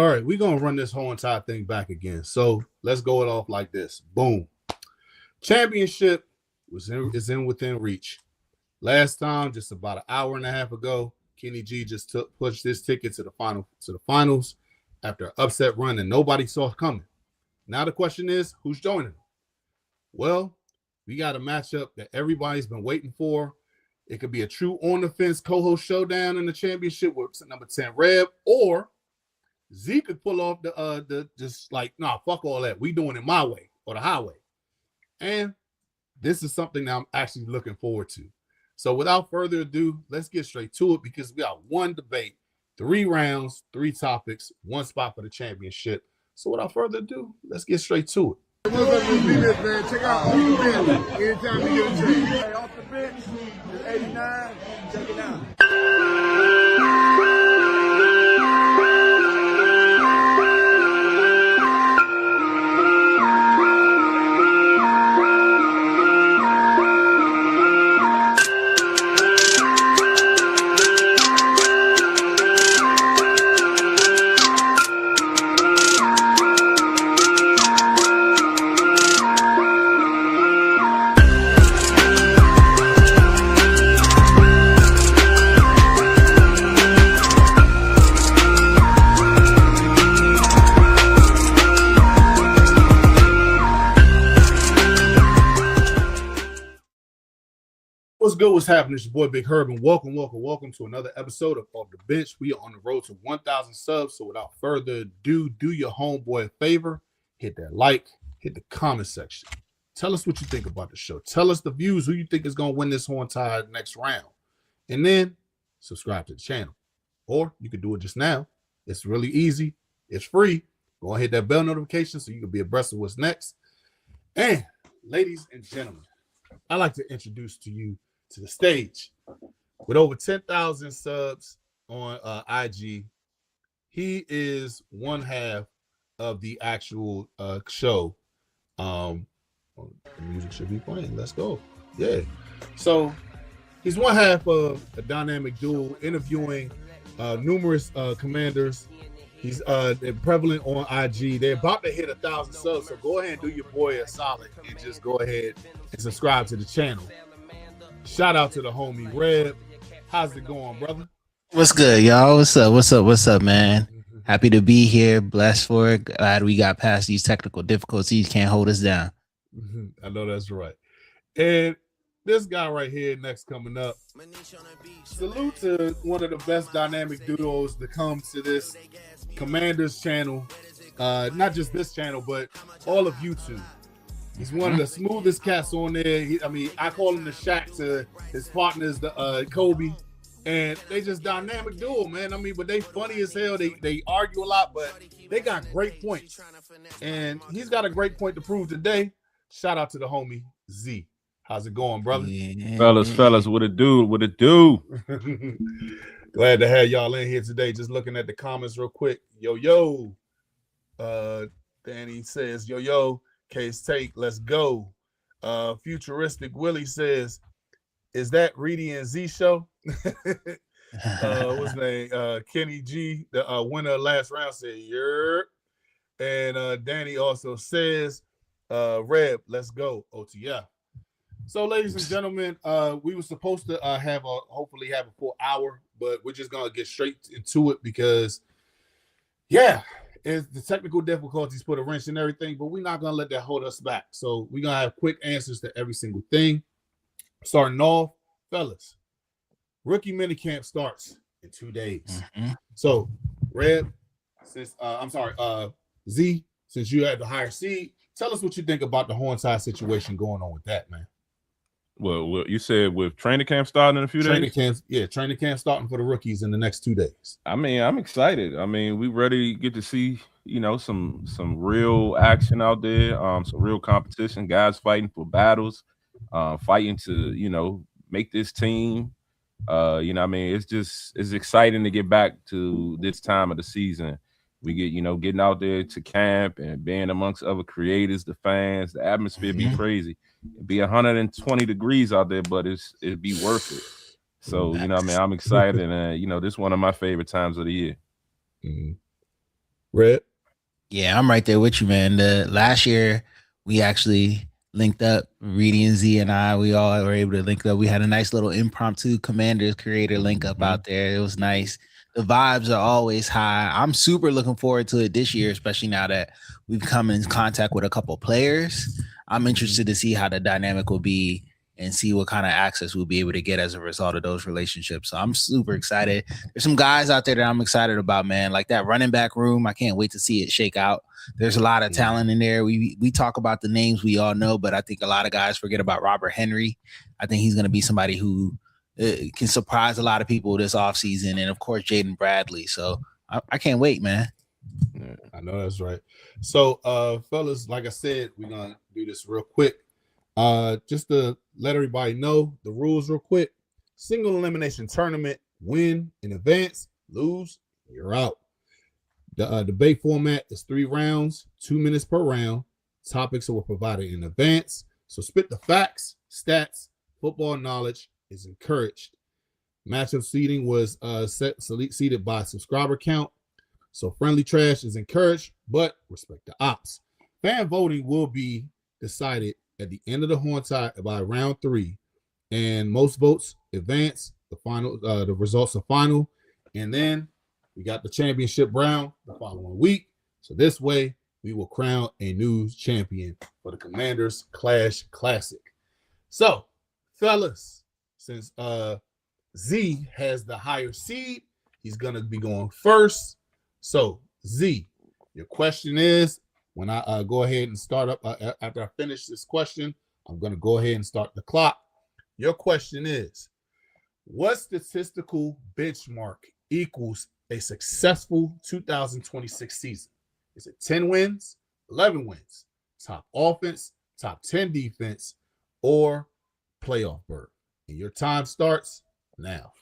All right, we're going to run this whole entire thing back again. So let's go it off like this. Boom. Championship is within reach. Last time, just about an hour and a half ago, Kenny G just pushed his ticket to the finals after an upset run and nobody saw it coming. Now the question is, who's joining him? Well, we got a matchup that everybody's been waiting for. It could be a true on-the-fence co-host showdown in the championship with number 10 Reb, or Zee could pull off the just like, nah, fuck all that. We doing it my way or the highway. And this is something that I'm actually looking forward to. So without further ado, let's get straight to it because we got one debate, 3 rounds, 3 topics, 1 spot for the championship. So without further ado, let's get straight to it. What's up, man? Check out Off the Bench. Anytime you get a chance. Hey, Off the Bench is 89. Check it out. What's good? What's happening? It's your boy Big Herb, and welcome to another episode of Off the Bench. We are on the road to 1,000 subs. So without further ado, do your homeboy a favor, hit that like, hit the comment section. Tell us what you think about the show. Tell us the views, who you think is going to win this whole entire next round. And then subscribe to the channel. Or you can do it just now. It's really easy. It's free. Go ahead, hit that bell notification so you can be abreast of what's next. And ladies and gentlemen, I'd like to introduce to you to the stage with over 10,000 subs on IG. He is one half of the actual show. The music should be playing. Let's go. Yeah. So he's one half of a dynamic duo interviewing numerous commanders. He's prevalent on IG. They're about to hit 1,000 subs, so go ahead and do your boy a solid and just go ahead and subscribe to the channel. Shout out to the homie Reb. How's it going, brother? What's good, y'all? What's up, man? Happy to be here. Blessed for it. Glad we got past these technical difficulties. Can't hold us down. I know that's right. And this guy right here next coming up. Salute to one of the best dynamic duos to come to this Commanders channel. Not just this channel, but all of YouTube. He's one of the smoothest cats on there. I call him the Shaq to his partners, the Kobe. And they just dynamic duo, man. But they funny as hell. They argue a lot, but they got great points. And he's got a great point to prove today. Shout out to the homie Z. How's it going, brother? Yeah. Fellas, what it do? Glad to have y'all in here today. Just looking at the comments real quick. Yo. Danny says, yo, Case take, let's go. Futuristic Willie says, is that Reedie and Z show? What's his name? Kenny G, the winner of last round, said, yeah. And Danny also says, Reb, let's go. OTF. So, ladies and gentlemen, we were supposed to hopefully have a full hour, but we're just gonna get straight into it because, the technical difficulties put a wrench in everything, but we're not gonna let that hold us back. So we're gonna have quick answers to every single thing. Starting off, fellas, rookie minicamp starts in 2 days. So, Reb, Z, since you had the higher seed, tell us what you think about the whole entire situation going on with that, man. Well, you said with training camp starting in a few days? Training camp starting for the rookies in the next 2 days. I'm excited. We ready to get to see, some real action out there, some real competition, guys fighting for battles, fighting to, make this team. It's exciting to get back to this time of the season. We get, getting out there to camp and being amongst other creators, the fans, the atmosphere be crazy. It'd be 120 degrees out there, but it'd be worth it. So, I'm excited. And, this is one of my favorite times of the year. Red. Yeah, I'm right there with you, man. The last year we actually linked up, Reedie and Z and I. We all were able to link up. We had a nice little impromptu Commanders creator link up out there. It was nice. The vibes are always high. I'm super looking forward to it this year, especially now that we've come in contact with a couple players. I'm interested to see how the dynamic will be and see what kind of access we'll be able to get as a result of those relationships. So I'm super excited. There's some guys out there that I'm excited about, man. Like that running back room. I can't wait to see it shake out. There's a lot of talent in there. We talk about the names we all know, but I think a lot of guys forget about Robert Henry. I think he's going to be somebody who can surprise a lot of people this offseason. And of course, Jaden Bradley. So I can't wait, man. Yeah, I know that's right. So, fellas, like I said, we're going to do this real quick. Just to let everybody know the rules real quick. Single elimination tournament, win in advance, lose, you're out. The debate format is 3 rounds, 2 minutes per round. Topics were provided in advance. So spit the facts, stats, football knowledge is encouraged. Matchup seeding was seeded by subscriber count. So friendly trash is encouraged, but respect the ops. Fan voting will be decided at the end of the horn tie by round 3, and most votes advance. The results are final, and then we got the championship round the following week. So this way, we will crown a new champion for the Commanders Clash Classic. So, fellas, since Z has the higher seed, he's gonna be going first. So, Z, your question is, when I go ahead and start up, after I finish this question, I'm going to go ahead and start the clock. Your question is, what statistical benchmark equals a successful 2026 season? Is it 10 wins, 11 wins, top offense, top 10 defense, or playoff berth? And your time starts now.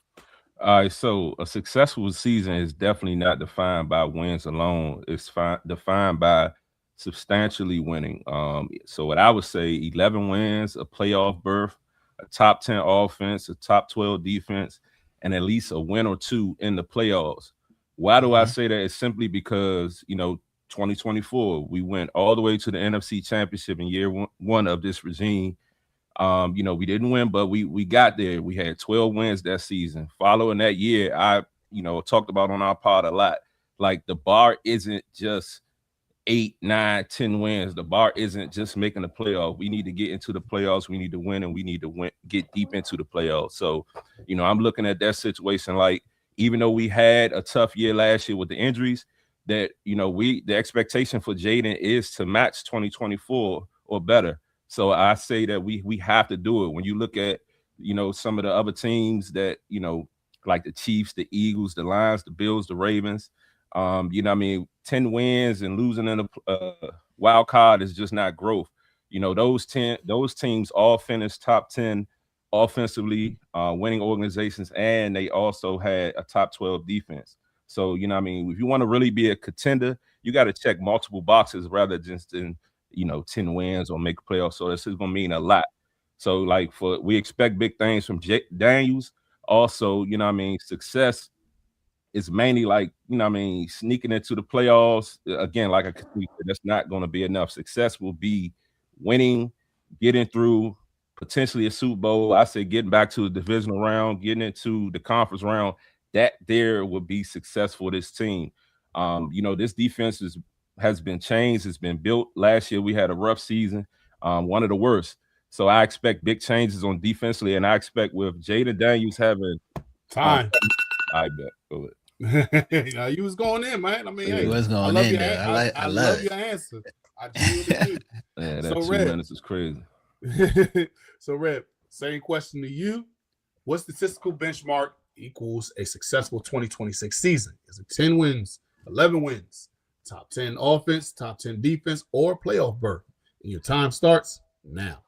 All right, so a successful season is definitely not defined by wins alone. It's defined by substantially winning. So what I would say, 11 wins, a playoff berth, a top 10 offense, a top 12 defense, and at least a win or 2 in the playoffs. Why do I say that? It's simply because, 2024, we went all the way to the NFC Championship in year one of this regime. We didn't win, but we got there. We had 12 wins that season. Following that year, I talked about on our pod a lot. Like, the bar isn't just 8, 9, 10 wins. The bar isn't just making the playoff. We need to get into the playoffs. We need to win, and we need to get deep into the playoffs. So, I'm looking at that situation like, even though we had a tough year last year with the injuries, that the expectation for Jayden is to match 2024 or better. So I say that we have to do it. When you look at, some of the other teams that, like the Chiefs, the Eagles, the Lions, the Bills, the Ravens, 10 wins and losing in a wild card is just not growth. Those teams all finished top 10 offensively, winning organizations, and they also had a top 12 defense. So, if you want to really be a contender, you got to check multiple boxes rather than just in 10 wins or make playoffs. So this is going to mean a lot. So we expect big things from Daniels. Also, success is mainly sneaking into the playoffs. Again, like I said, that's not going to be enough. Success will be winning, getting through potentially a Super Bowl. I say getting back to the divisional round, getting into the conference round. That there will be successful, this team. This defense has been changed. It's been built. Last year we had a rough season, one of the worst. So I expect big changes on defensively, and I expect with Jayden Daniels having time. I bet. Go ahead. You was going in, man. I mean, He was going in there. I love your answer. I genuinely do. Yeah, that 2 minutes is crazy. So, Red, same question to you. What statistical benchmark equals a successful 2026 season? Is it 10 wins, 11 wins, top 10 offense, top 10 defense, or playoff berth? And your time starts now.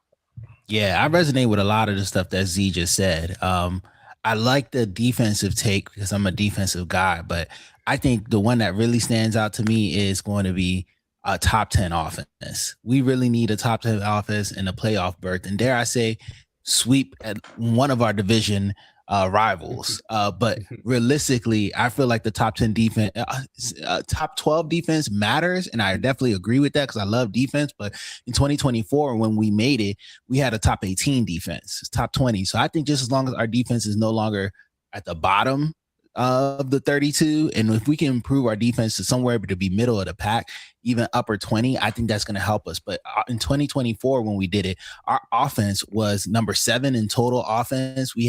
Yeah, I resonate with a lot of the stuff that Z just said. I like the defensive take because I'm a defensive guy, but I think the one that really stands out to me is going to be a top 10 offense. We really need a top 10 offense and a playoff berth. And dare I say, sweep at one of our division rivals. But realistically, I feel like the top 10 defense, top 12 defense matters. And I definitely agree with that because I love defense. But in 2024, when we made it, we had a top 18 defense, top 20. So I think just as long as our defense is no longer at the bottom of the 32, and if we can improve our defense to somewhere to be middle of the pack, even upper 20, I think that's going to help us. But in 2024, when we did it, our offense was number 7 in total offense. We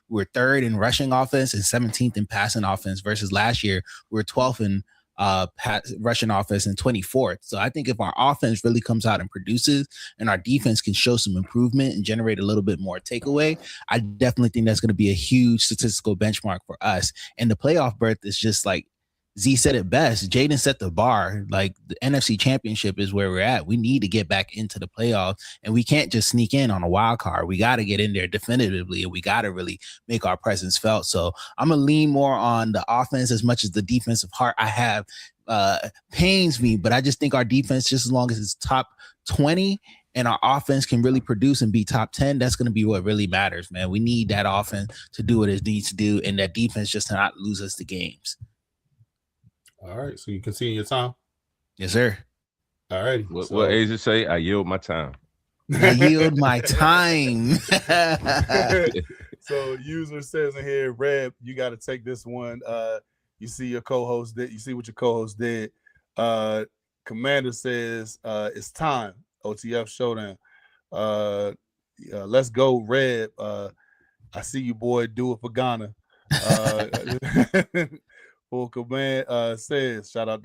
were 3rd in rushing offense and 17th in passing offense, versus last year we were 12th in rushing offense and 24th. So I think if our offense really comes out and produces, and our defense can show some improvement and generate a little bit more takeaway, I definitely think that's going to be a huge statistical benchmark for us. And the playoff berth is just like Z said it best. Jayden set the bar. Like, the NFC Championship is where we're at. We need to get back into the playoffs, and we can't just sneak in on a wild card. We got to get in there definitively, and we got to really make our presence felt. So I'm going to lean more on the offense as much as the defensive heart I have pains me, but I just think our defense, just as long as it's top 20 and our offense can really produce and be top 10, that's going to be what really matters, man. We need that offense to do what it needs to do, and that defense just to not lose us the games. All right, so you can see in your time. Yes, sir. All right. What Asia say? I yield my time. I yield my time. So user says in here, Reb, you got to take this one. You see your co-host did. You see what your co-host did. Commander says it's time. OTF showdown. Let's go, Reb. I see you, boy. Do it for Ghana. Full Command says, shout out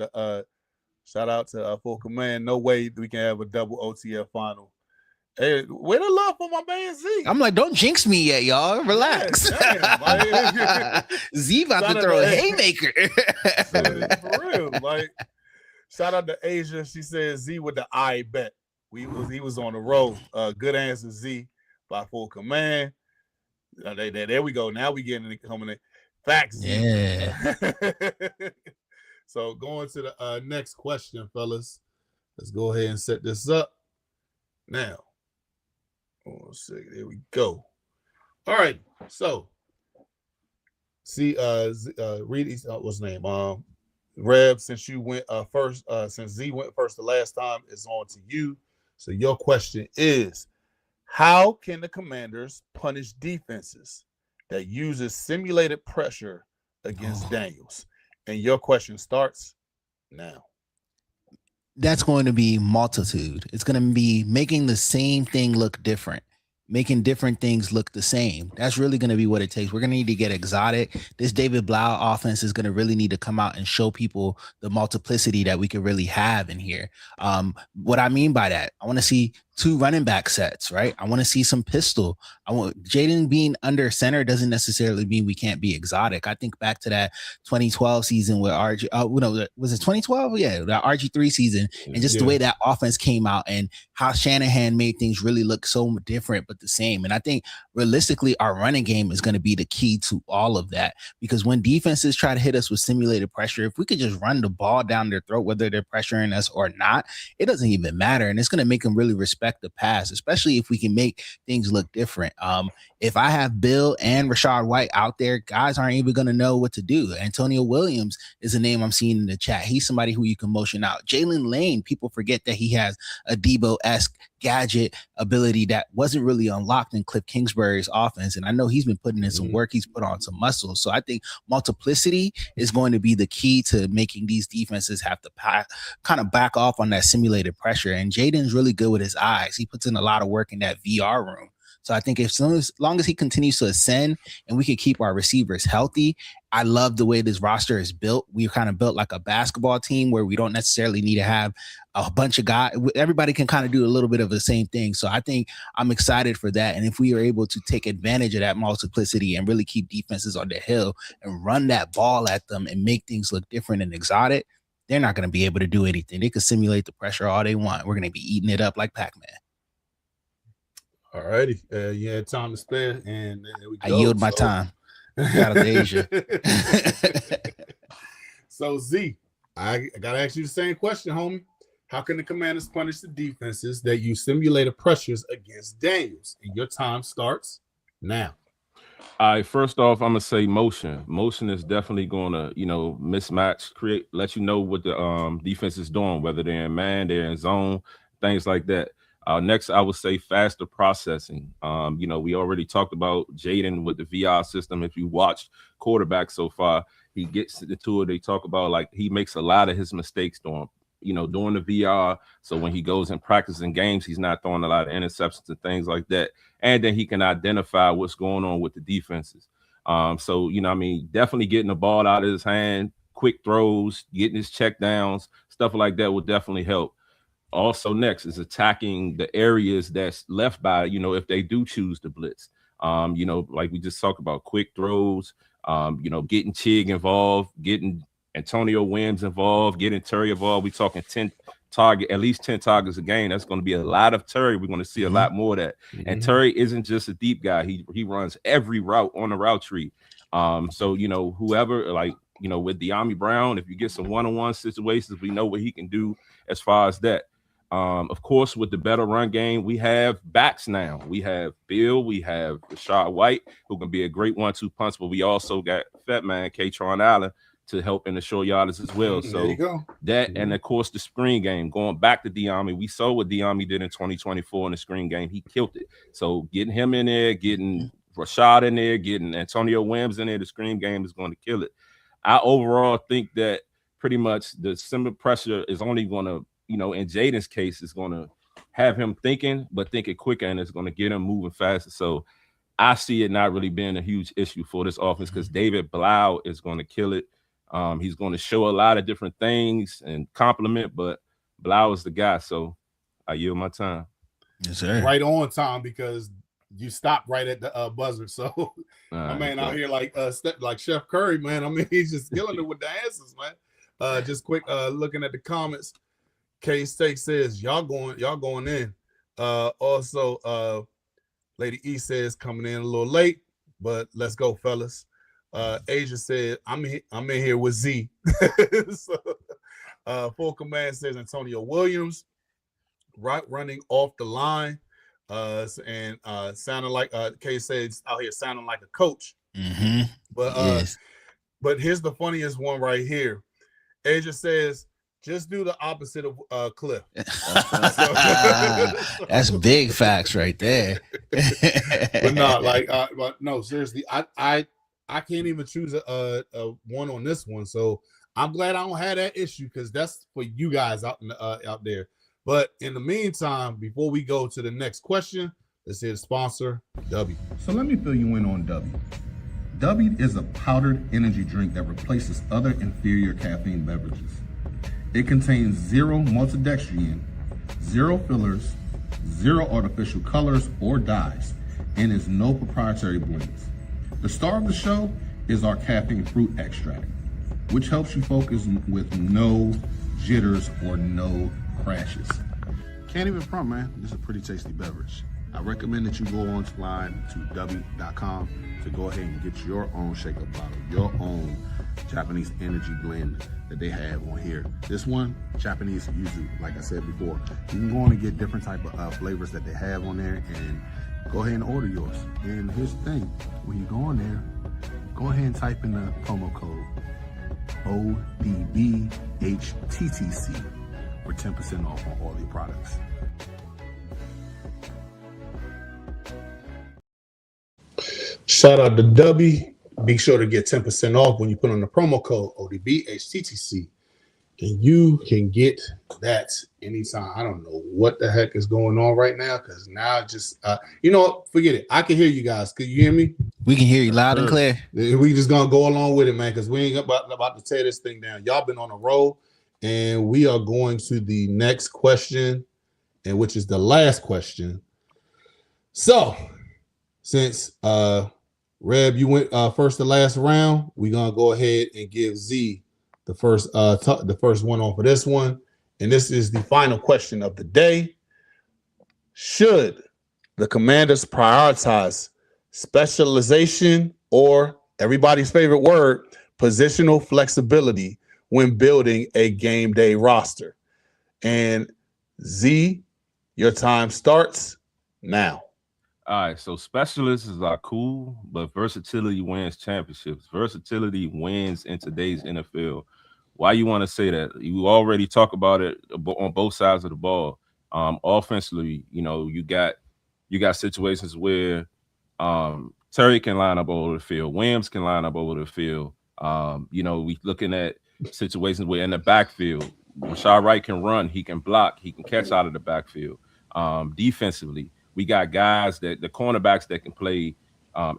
to Full Command. No way we can have a double OTF final. Hey, where the love for my man Z? I'm like, don't jinx me yet, y'all. Relax. Yeah, Z about to throw a haymaker. For real. Like, shout out to Asia. She says Z with the I bet. He was on the road. Good answer, Z, by Full Command. There we go. Now we getting it coming in. Facts. Yeah. So going to the next question, fellas. Let's go ahead and set this up now. 1 second. There we go. All right. So see, Reedie, what's his name? Reb, since you went first, since Z went first the last time, it's on to you. So your question is, how can the Commanders punish defenses that uses simulated pressure against Daniels? And your question starts now. That's going to be multitude. It's going to be making the same thing look different, making different things look the same. That's really going to be what it takes. We're going to need to get exotic. This David Blau offense is going to really need to come out and show people the multiplicity that we could really have in here. What I mean by that, I want to see 2 running back sets, right? I want to see some pistol. I want Jayden being under center doesn't necessarily mean we can't be exotic. I think back to that 2012 season with RG. Was it 2012? Yeah, that RG3 season, and just the way that offense came out and how Shanahan made things really look so different but the same. And I think realistically, our running game is going to be the key to all of that, because when defenses try to hit us with simulated pressure, if we could just run the ball down their throat, whether they're pressuring us or not, it doesn't even matter, and it's going to make them really respect the pass, especially if we can make things look different. If I have Bill and Rashad White out there, guys aren't even going to know what to do. Antonio Williams is a name I'm seeing in the chat. He's somebody who you can motion out. Jalen Lane, people forget that he has a Debo-esque gadget ability that wasn't really unlocked in Cliff Kingsbury's offense. And I know he's been putting in some work. He's put on some muscle. So I think multiplicity is going to be the key to making these defenses have to kind of back off on that simulated pressure. And Jayden's really good with his eyes. He puts in a lot of work in that VR room. So I think as long as he continues to ascend and we can keep our receivers healthy, I love the way this roster is built. We're kind of built like a basketball team where we don't necessarily need to have a bunch of guys. Everybody can kind of do a little bit of the same thing. So I think I'm excited for that. And if we are able to take advantage of that multiplicity and really keep defenses on the hill and run that ball at them and make things look different and exotic, they're not going to be able to do anything. They can simulate the pressure all they want. We're going to be eating it up like Pac-Man. All righty. You had time to spare, and there we go. I yield my time. Shout out to Asia. So, Z, I got to ask you the same question, homie. How can the Commanders punish the defenses that use simulated pressures against Daniels? And your time starts now. All right, first off, I'm gonna say motion. Motion is definitely gonna, mismatch, let you know what the defense is doing, whether they're in man, they're in zone, things like that. Next, I would say faster processing. We already talked about Jayden with the VR system. If you watched quarterback so far, he gets to it. They talk about like he makes a lot of his mistakes during the VR. So when he goes and practices in games, he's not throwing a lot of interceptions and things like that. And then he can identify what's going on with the defenses. Definitely getting the ball out of his hand, quick throws, getting his check downs, stuff like that will definitely help. Also, next is attacking the areas that's left by, if they do choose to blitz. Like we just talked about, quick throws, getting Chig involved, getting Antonio Williams involved, getting Terry involved. We talking at least 10 targets a game. That's going to be a lot of Terry. We're going to see a lot more of that. And Terry isn't just a deep guy. He runs every route on the route tree. Whoever with De'Ami Brown, if you get some one-on-one situations, we know what he can do as far as that. Of course, with the better run game, we have backs now. We have Bill, we have Rashad White, who can be a great 1-2 punch, but we also got Fat Man, Katron Allen, to help in the short yardage as well. So and of course the screen game, going back to De'Ami, we saw what De'Ami did in 2024 in the screen game. He killed it. So getting him in there, getting Rashad in there, getting Antonio Williams in there, the screen game is going to kill it. I overall think that pretty much the similar pressure is only going to, in Jayden's case, is going to have him thinking quicker, and it's going to get him moving faster. So I see it not really being a huge issue for this offense because David Blau is going to kill it. He's going to show a lot of different things and compliment, but Blau is the guy. So I yield my time. Yes, sir. Right on time, because you stopped right at the buzzer. So my man out here like Chef Curry, man. I mean, he's just killing it with the answers, man. Just quick looking at the comments. K-Steak says y'all going in. Also, Lady E says coming in a little late, but let's go, fellas. Asia said, I'm in here with Z. So, Full Command says Antonio Williams, running off the line, and sounding like K says out here sounding like a coach. But here's the funniest one right here. Asia says, just do the opposite of Cliff. That's big facts right there. But no, seriously, I can't even choose a one on this one. So I'm glad I don't have that issue, because that's for you guys out there. But in the meantime, before we go to the next question, let's hear the sponsor, W. So let me fill you in on W. W is a powdered energy drink that replaces other inferior caffeine beverages. It contains 0 maltodextrin, 0 fillers, 0 artificial colors or dyes, and is no proprietary blends. The star of the show is our caffeine fruit extract, which helps you focus with no jitters or no crashes. Can't even front, man. This is a pretty tasty beverage. I recommend that you go online to w.com to go ahead and get your own shaker bottle, your own Japanese energy blend that they have on here. This one, Japanese yuzu, like I said before. You can go on and get different type of flavors that they have on there, and go ahead and order yours. And here's the thing, when you go on there, go ahead and type in the promo code ODBHTTC for 10% off on all your products. Shout out to W. Be sure to get 10% off when you put on the promo code ODBHTTC. And you can get that anytime. I don't know what the heck is going on right now, because now just, forget it. I can hear you guys. Can you hear me? We can hear you loud and clear. We just going to go along with it, man, because we ain't about to tear this thing down. Y'all been on a roll, and we are going to the next question, and which is the last question. So, since Reb, you went first to last round, we're going to go ahead and give Z the first one on for this one. And this is the final question of the day. Should the Commanders prioritize specialization, or everybody's favorite word, positional flexibility, when building a game day roster? And Z, your time starts now. All right, so specialists are cool, but versatility wins championships. Versatility wins in today's NFL. Why you want to say that? You already talk about it on both sides of the ball. Offensively, you got situations where Terry can line up over the field, Williams can line up over the field. We looking at situations where in the backfield, Rashad Wright can run, he can block, he can catch out of the backfield. Defensively, we got guys that the cornerbacks that can play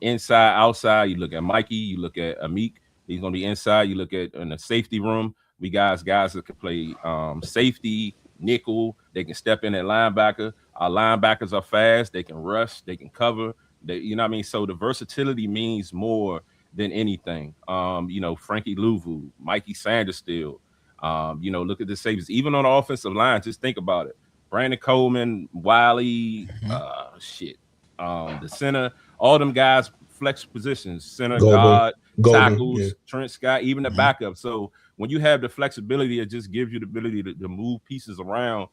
inside, outside. You look at Mikey, you look at Amik, he's gonna be inside. You look at in the safety room, we guys that can play safety, nickel, they can step in at linebacker. Our linebackers are fast, they can rush, they can cover. You know what I mean? So the versatility means more than anything. Frankie Louvu, Mikey Sanderstill, look at the safeties. Even on the offensive line, just think about it. Brandon Coleman, Wiley, the center, all them guys flex positions, center, guard, tackles, yeah. Trent Scott, even the backup. So when you have the flexibility, it just gives you the ability to move pieces around.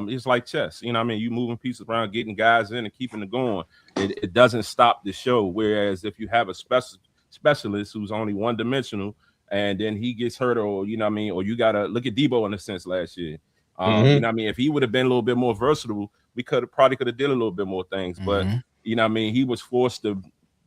It's like chess. You know what I mean? You moving pieces around, getting guys in and keeping it going. It doesn't stop the show. Whereas if you have a specialist who's only one-dimensional and then he gets hurt, or you know what I mean, or you got to look at Debo in a sense last year. You know what I mean? If he would have been a little bit more versatile, we could have did a little bit more things. But you know what I mean? He was forced to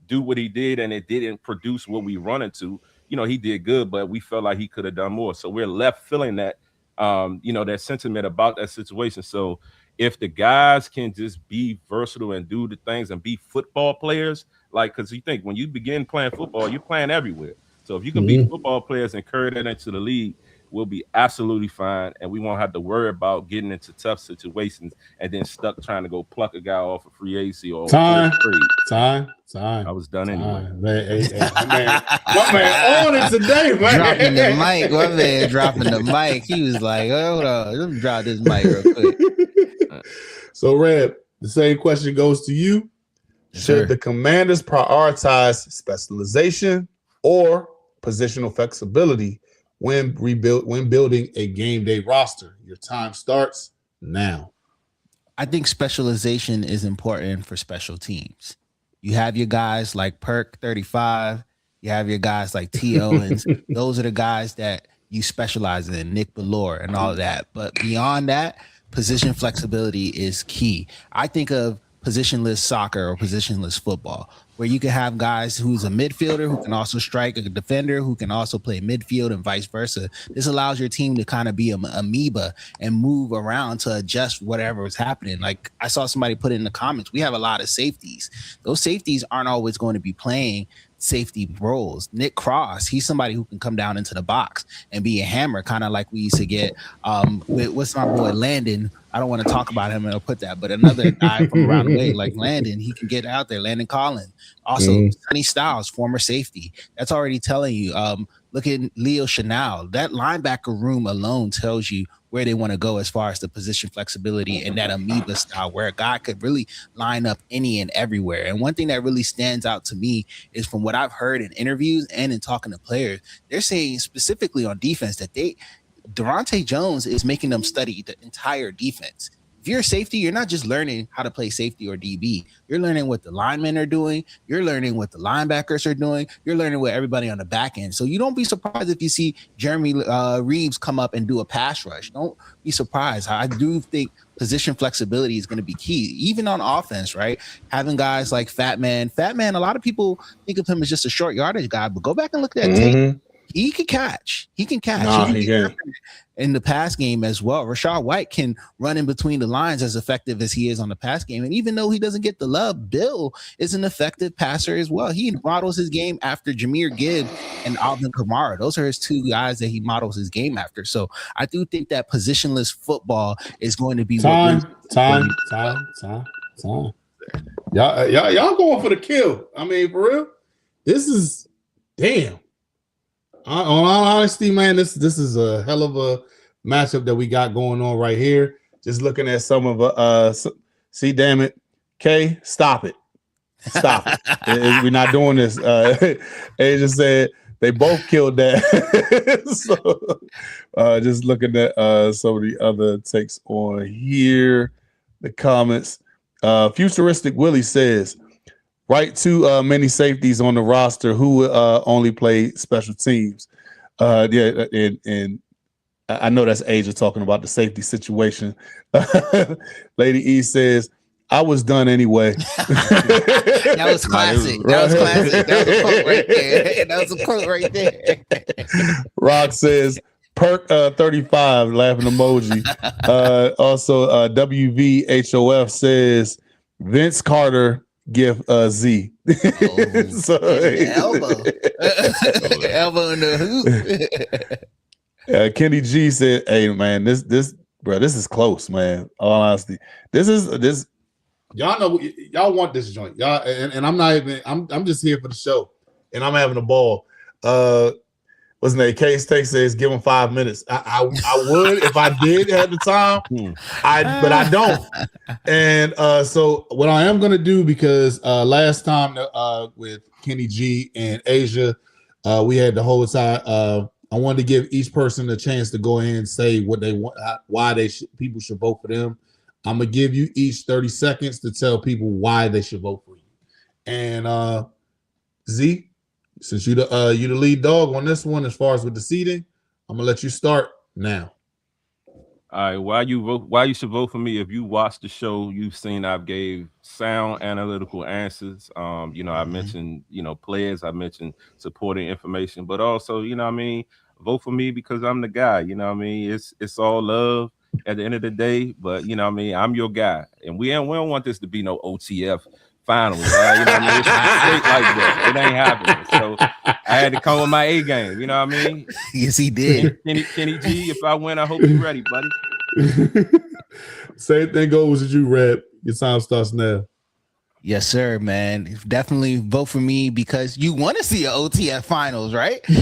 do what he did, and it didn't produce what we wanted to. He did good, but we felt like he could have done more. So we're left feeling that, that sentiment about that situation. So if the guys can just be versatile and do the things and be football players, because you think when you begin playing football, you're playing everywhere. So if you can be football players and carry that into the league, we'll be absolutely fine, and we won't have to worry about getting into tough situations and then stuck trying to go pluck a guy off a free agency or time. I was done anyway. My man on it today, man. Dropping the mic. My man dropping the mic. He was like, hold on, let me drop this mic real quick. So, Red, the same question goes to you. Should the Commanders prioritize specialization or positional flexibility when building a game day roster? Your time starts now. I think specialization is important for special teams. You have your guys like Perk 35. You have your guys like T. Owens. Those are the guys that you specialize in, Nick Ballore and all of that. But beyond that, position flexibility is key. I think of positionless soccer or positionless football, where you can have guys who's a midfielder who can also strike, a defender who can also play midfield, and vice versa. This allows your team to kind of be an amoeba and move around to adjust whatever is happening. Like I saw somebody put in the comments, we have a lot of safeties. Those safeties aren't always going to be playing safety roles. Nick Cross, he's somebody who can come down into the box and be a hammer, kind of like we used to get with what's my boy Landon. I don't want to talk about him and I'll put that, but another guy from around the way like Landon, he can get out there. Landon Collins, also Sonny Styles, former safety. That's already telling you. Look at Leo Chanel. That linebacker room alone tells you where they want to go as far as the position flexibility and that amoeba style, where a guy could really line up any and everywhere. And one thing that really stands out to me is from what I've heard in interviews and in talking to players, they're saying specifically on defense that Durante Jones is making them study the entire defense. If you're a safety, you're not just learning how to play safety or DB. You're learning what the linemen are doing. You're learning what the linebackers are doing. You're learning what everybody on the back end. So you don't be surprised if you see Jeremy Reeves come up and do a pass rush. Don't be surprised. I do think position flexibility is going to be key, even on offense, right? Having guys like Fat Man, a lot of people think of him as just a short yardage guy, but go back and look at that tape. He can catch. He can catch. He can. In the pass game as well. Rashad White can run in between the lines as effective as he is on the pass game. And even though he doesn't get the love, Bill is an effective passer as well. He models his game after Jahmyr Gibbs and Alvin Kamara. Those are his two guys that he models his game after. So I do think that positionless football is going to be time. Y'all going for the kill. I mean, for real, this is damn. On all honesty, man, this is a hell of a matchup that we got going on right here. Just looking at some of see, damn it, K, stop it. We're not doing this. They just said they both killed that. So just looking at some of the other takes on here, the comments. Futuristic Willie says, right, too many safeties on the roster who only play special teams. Yeah, and I know that's Asia talking about the safety situation. Lady E says, I was done anyway. That was classic. That was classic. That was a quote right there. That was a quote right there. Rock says, Perk 35, laughing emoji. Also, WVHOF says, Vince Carter give Z. So, elbow. Elbow in the hoop. Kenny G said, hey man, this is close, man. All honesty. This y'all know y'all want this joint. Y'all and I'm not even I'm just here for the show and I'm having a ball. What's his name? Case Take says give him 5 minutes. I would if I did have the time. But I don't. And so what I am gonna do, because last time with Kenny G and Asia, we had the whole time. I wanted to give each person a chance to go ahead and say what they want, why people should vote for them. I'm gonna give you each 30 seconds to tell people why they should vote for you. And Z, since you the lead dog on this one as far as with the seating, I'm gonna let you start now. All right, why you should vote for me? If you watched the show, you've seen I've gave sound analytical answers. I mentioned, players, I mentioned supporting information, but also, vote for me because I'm the guy. It's all love at the end of the day, but I'm your guy, and we don't want this to be no OTF finals. It's straight like that. It ain't happening. So I had to come with my A game. You know what I mean? Yes, he did. Kenny G, if I win, I hope you're ready, buddy. Same thing goes with you, Red. Your time starts now. Yes, sir, man. Definitely vote for me because you want to see an OTF finals, right? You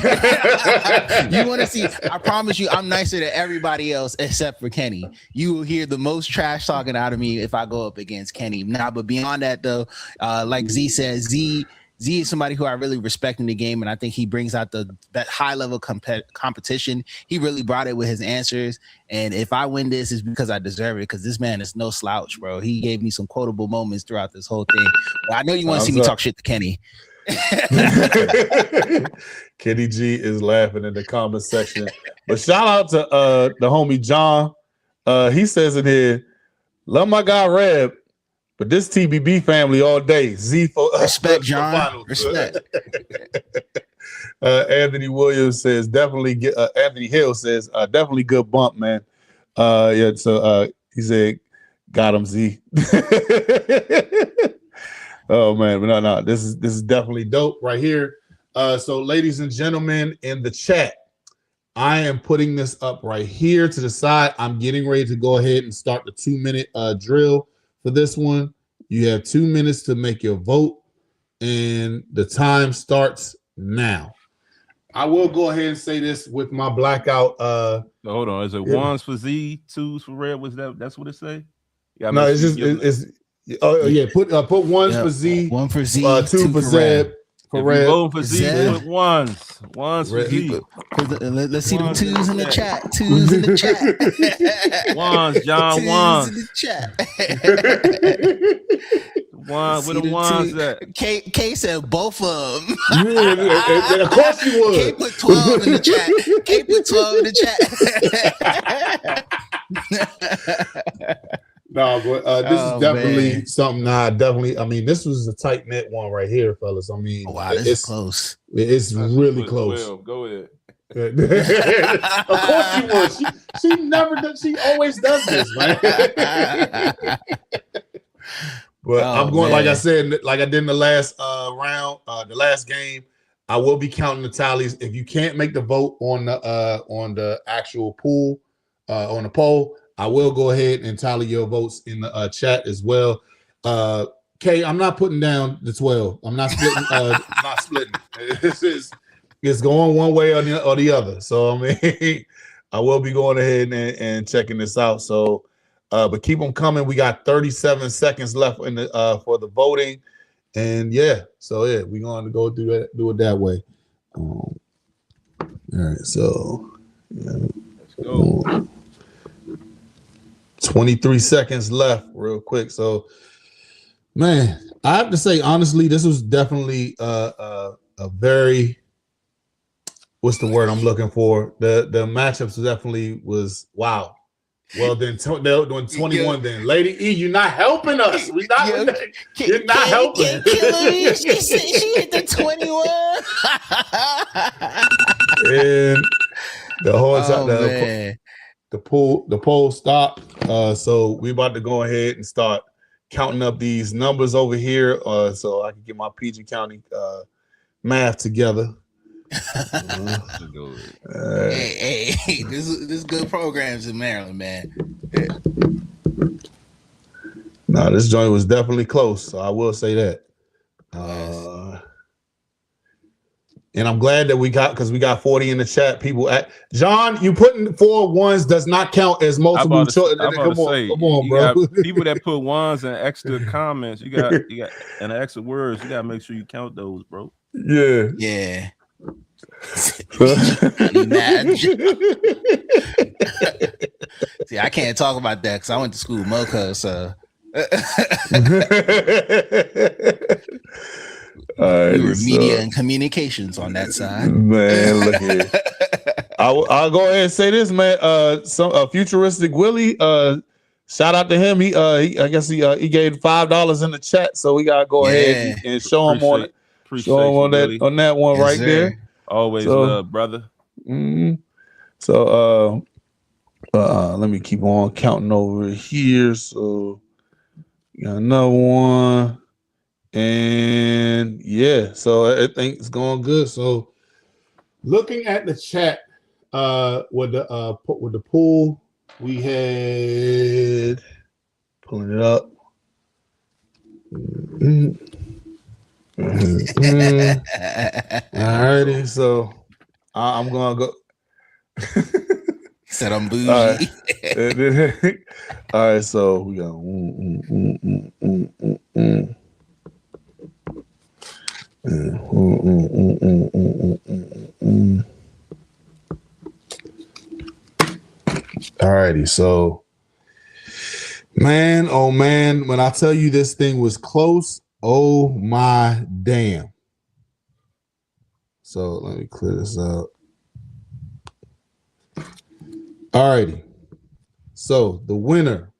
want to see. I promise you, I'm nicer than everybody else except for Kenny. You will hear the most trash talking out of me if I go up against Kenny. But beyond that, though, like Z says, Z is somebody who I really respect in the game, and I think he brings out that high level competition. He really brought it with his answers, and if I win this, it's because I deserve it. Because this man is no slouch, bro. He gave me some quotable moments throughout this whole thing. But I know you want to see me talk shit to Kenny. Kenny G is laughing in the comment section. But shout out to the homie John. He says in here, love my guy Reb. But this TBB family all day. Z for respect, John. Respect. Anthony Williams says definitely. Anthony Hill says definitely good bump, man. Yeah. So he said, got him, Z. Oh man, but no. This is definitely dope right here. So, ladies and gentlemen, in the chat, I am putting this up right here to the side. I'm getting ready to go ahead and start the 2-minute drill. For this one, you have 2 minutes to make your vote, and the time starts now. I will go ahead and say this with my blackout. Hold on, is it ones for Z, twos for Red? That's what it say? Yeah, no, it's just put ones for Z, one for Z, two for Zeb. For Red. Voting for Z, put ones for Z. Let's see them twos in the chat. Twos in the chat. Ones, John. Ones in the chat. One, where the ones at? K said both of them. Of course you would. K put 12 in the chat. K put 12 in the chat. No, but this is definitely something. I mean, this was a tight knit one right here, fellas. I mean, wow, this is close. It's really close. Go ahead. Of course you would. She never does. She always does this, man. But I'm going, like I said, like I did in the last round, the last game. I will be counting the tallies. If you can't make the vote on the actual pool, on the poll, I will go ahead and tally your votes in the chat as well. Kay, I'm not putting down the 12. I'm not splitting. Not splitting. It's going one way or the other. So I mean, I will be going ahead and checking this out. So, but keep them coming. We got 37 seconds left in the for the voting, and we're going to go do it that way. All right. So, let's go. 23 seconds left, real quick. So Man, I have to say honestly, this was definitely a very what's the word I'm looking for? The matchups definitely was wow. Well, then they're doing 21. Then, Lady E, you're not helping us. You're not helping. Killing me. She said she hit the 21. And the whole time, man. the poll stopped. So we about to go ahead and start counting up these numbers over here, so I can get my PG County math together. Hey, this good programs in Maryland, man. No, this joint was definitely close, so I will say that. And I'm glad that we got 40 in the chat. People John, you putting 4 ones does not count as multiple choice. Come on, bro. People that put ones and extra comments, you got and extra words, you gotta make sure you count those, bro. Yeah. See, I can't talk about that because I went to school with Moco, so we were media and communications on that side. Man, look here. I'll go ahead and say this, man. Some futuristic Willie. Shout out to him. He I guess he gave $5 in the chat, so we gotta go ahead and show him on it. Show him on that one yes, right sir. There. Always love, brother. Mm-hmm. So let me keep on counting over here. So got another one. And yeah, so everything's going good. So looking at the chat with the pool, we had pulling it up. Mm-hmm. Alrighty, so I'm gonna go. Said I'm bougie. All right, so we got Alrighty, so man, oh man, when I tell you this thing was close. Oh my damn. So let me clear this up. All righty. So the winner,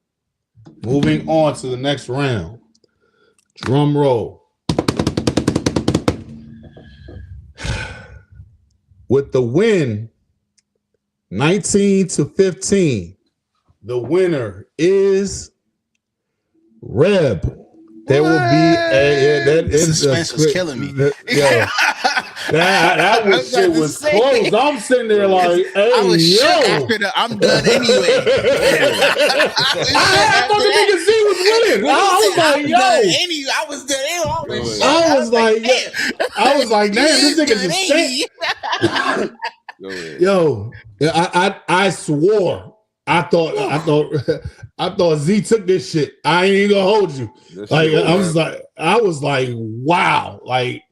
moving on to the next round. Drum roll. With the win, 19-15, the winner is Reb. There will be that suspense was killing me. That shit was close. I'm sitting there like, hey, I was shook after I'm done anyway. I thought the nigga Z was winning. I was done anyway. I was like, damn, this nigga just Yo, I swore. I thought Z took this shit. I ain't even gonna hold you. I was like, wow, like,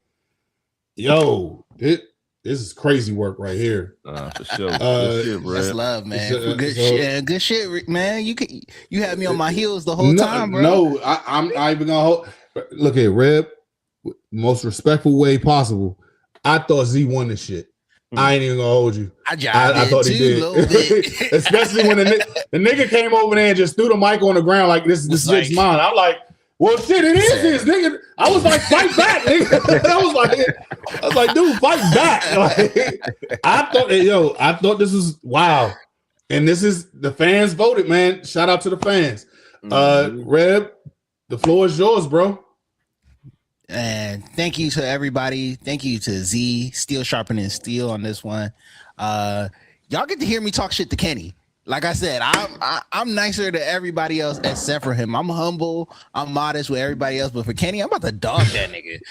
yo, this is crazy work right here. For sure. That's love, man. Good shit, man. You had me on my heels the whole time, bro. No, I'm not even gonna hold. Look at Reb, most respectful way possible. I thought Z won this shit. I ain't even gonna hold you. I thought he did. Especially when the nigga came over there and just threw the mic on the ground like this shit's mine. I'm like, well, shit, it is his, nigga. I was like, fight back, nigga. I was like, dude, fight back. Like, I thought this was wow. And this is the fans voted, man. Shout out to the fans. Reb, the floor is yours, bro. And thank you to everybody. Thank you to Z, Steel Sharpening Steel on this one. Y'all get to hear me talk shit to Kenny. Like I said, I'm nicer to everybody else except for him. I'm humble. I'm modest with everybody else. But for Kenny, I'm about to dog that nigga.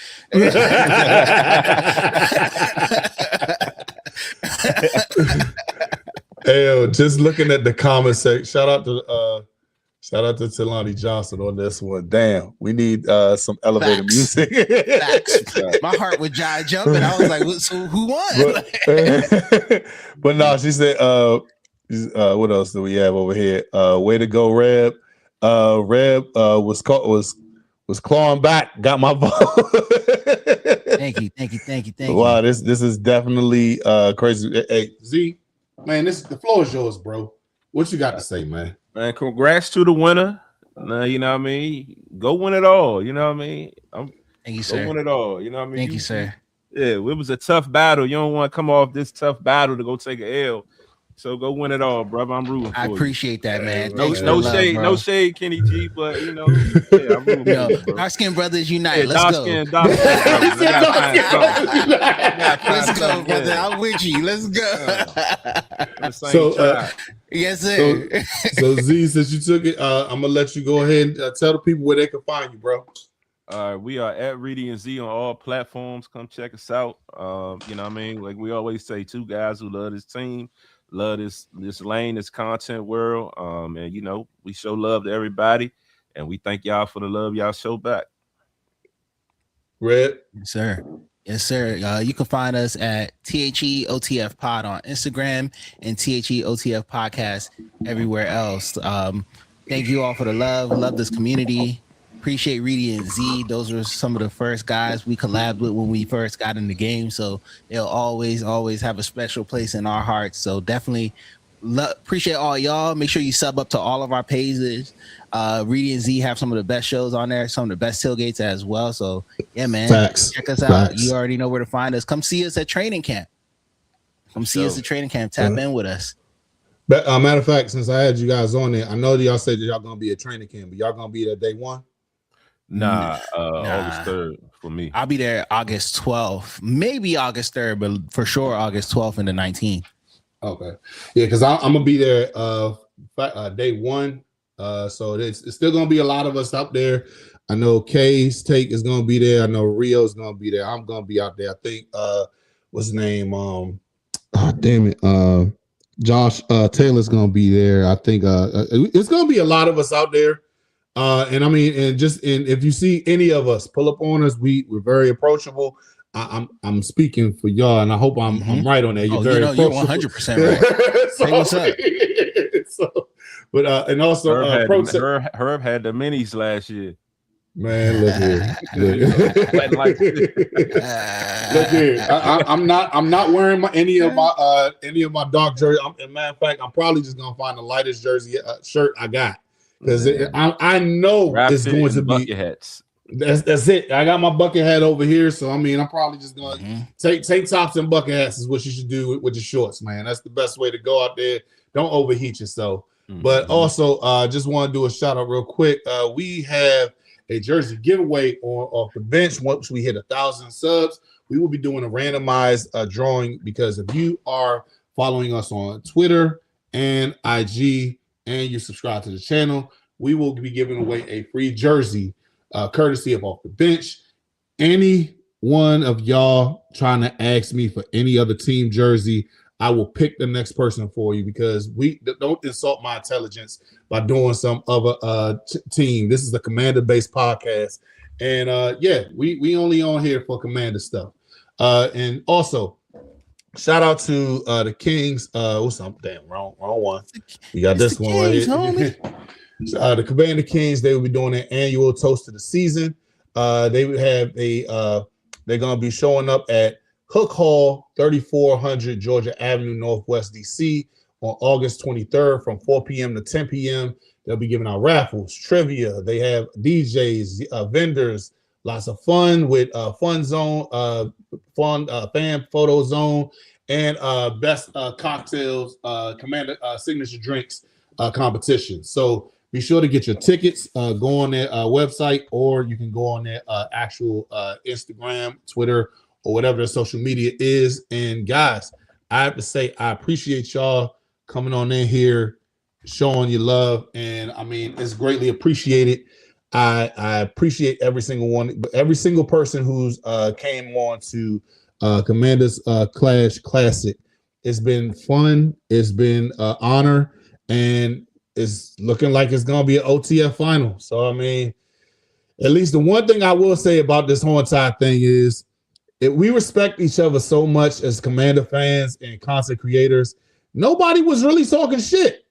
Hey, just looking at the comment section. Shout out to Talani Johnson on this one. Damn, we need some elevator music. My heart was jumping. I was like, so who won? But no, she said, what else do we have over here? Way to go, Reb. Reb was was clawing back, got my vote. Thank you. Wow, this is definitely crazy. Hey, Z, man, the floor is yours, bro. What you got to say, man? Man, congrats to the winner. You know what I mean? Go win it all. You know what I mean? Thank you, Go sir. win it all. You know what I mean? Thank you, sir. Yeah, it was a tough battle. You don't want to come off this tough battle to go take an L. So go win it all, brother. I'm rooting for you. I appreciate that, man. No shade, bro. no shade, Kenny G, but you know, yeah, I'm rooting for you, bro. Dark Skin Brothers Unite. Yeah, Let's go. Let's go, brother. I'm with you. Let's go. So, yes, sir. So Z, since you took it, I'm gonna let you go ahead and tell the people where they can find you, bro. We are at Reedie Zee on all platforms. Come check us out. You know what I mean? Like we always say, two guys who love this team, love this lane, this content world. And you know, we show love to everybody, and we thank y'all for the love y'all show back. Red. Yes, sir. You can find us at THEOTF Pod on Instagram and THEOTF Podcast everywhere else. Thank you all for the love. Love this community. Appreciate Reedie and Z. Those were some of the first guys we collabed with when we first got in the game. So they'll always have a special place in our hearts. So definitely appreciate all y'all. Make sure you sub up to all of our pages. Reedie and Z have some of the best shows on there, some of the best tailgates as well. So yeah, man, check us out. You already know where to find us. Come see us at training camp. Tap in with us. But matter of fact, since I had you guys on there, I know that y'all said that y'all gonna be at training camp, but y'all gonna be there day one. Nah, August 3rd for me. I'll be there August 12th, maybe August 3rd, but for sure August 12th and the 19th. Okay, yeah, because I'm gonna be there day one. So it's still gonna be a lot of us out there. I know Kay's take is gonna be there. I know Rio's gonna be there. I'm gonna be out there. I think what's his name? Josh Taylor's gonna be there. I think it's gonna be a lot of us out there. And I mean, and if you see any of us, pull up on us. We're very approachable. I'm speaking for y'all, and I hope I'm right on that. You're very you're 100% right. So, hey, what's up? So, but and also Herb had the minis last year. Man, look here. Look here. I'm not wearing any of my dark jersey. As a matter of fact, I'm probably just gonna find the lightest jersey shirt I got. Because I know it's going to be bucket hats. That's it. I got my bucket hat over here, so I mean, I'm probably just going to take tops and bucket hats is what you should do with your shorts, man. That's the best way to go out there. Don't overheat yourself. But also, just want to do a shout out real quick. We have a jersey giveaway off the bench. Once we hit 1,000 subs, we will be doing a randomized drawing, because if you are following us on Twitter and IG, and you subscribe to the channel, we will be giving away a free jersey, courtesy of Off the Bench. Any one of y'all trying to ask me for any other team jersey, I will pick the next person for you, because we don't insult my intelligence by doing some other team. This is a Commander-based podcast, and we only on here for Commander stuff. And also, shout out to the Kings. What's up? Damn, wrong one. You got this one Kings, right here. The Commander Kings, they will be doing their annual toast of the season. They would have they're gonna be showing up at Hook Hall, 3400 Georgia Avenue, Northwest DC, on August 23rd from 4 p.m. to 10 p.m. They'll be giving out raffles, trivia. They have DJs, vendors, lots of fun with fun zone, fan photo zone, and best cocktails, Commander signature drinks competition. So be sure to get your tickets. Go on their website, or you can go on their actual Instagram, Twitter, or whatever their social media is. And guys, I have to say, I appreciate y'all coming on in here, showing your love, and I mean, it's greatly appreciated. I appreciate every single person who's came on to Commanders Clash Classic. It's been fun. It's been an honor, and it's looking like it's gonna be an OTF final. So I mean, at least the one thing I will say about this whole entire thing is, if we respect each other so much as Commander fans and content creators, nobody was really talking shit.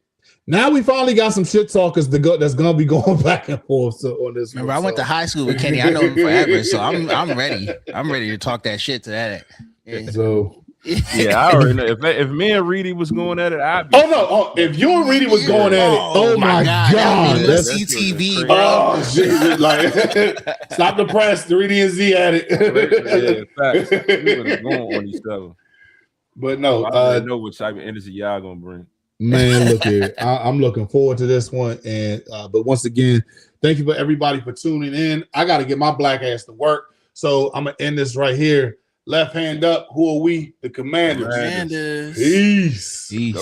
Now we finally got some shit talkers that's gonna be going back and forth on this. Remember, I went to high school with Kenny. I know him forever, so I'm ready. I'm ready to talk that shit to that. Yeah. So yeah, I already know. If me and Reedie was going at it, I'd be. If you and Reedie was going at it, oh my god, that's CTV, bro. Oh shit! Like, stop the press. Reedie Zee at it. Yeah, facts. We would have gone on each other. But no, I know what type of energy y'all gonna bring. Man, look here. I'm looking forward to this one. And but once again, thank you for everybody for tuning in. I got to get my black ass to work. So I'm gonna end this right here. Left hand up. Who are we? The Commanders. Commanders. Peace. Peace.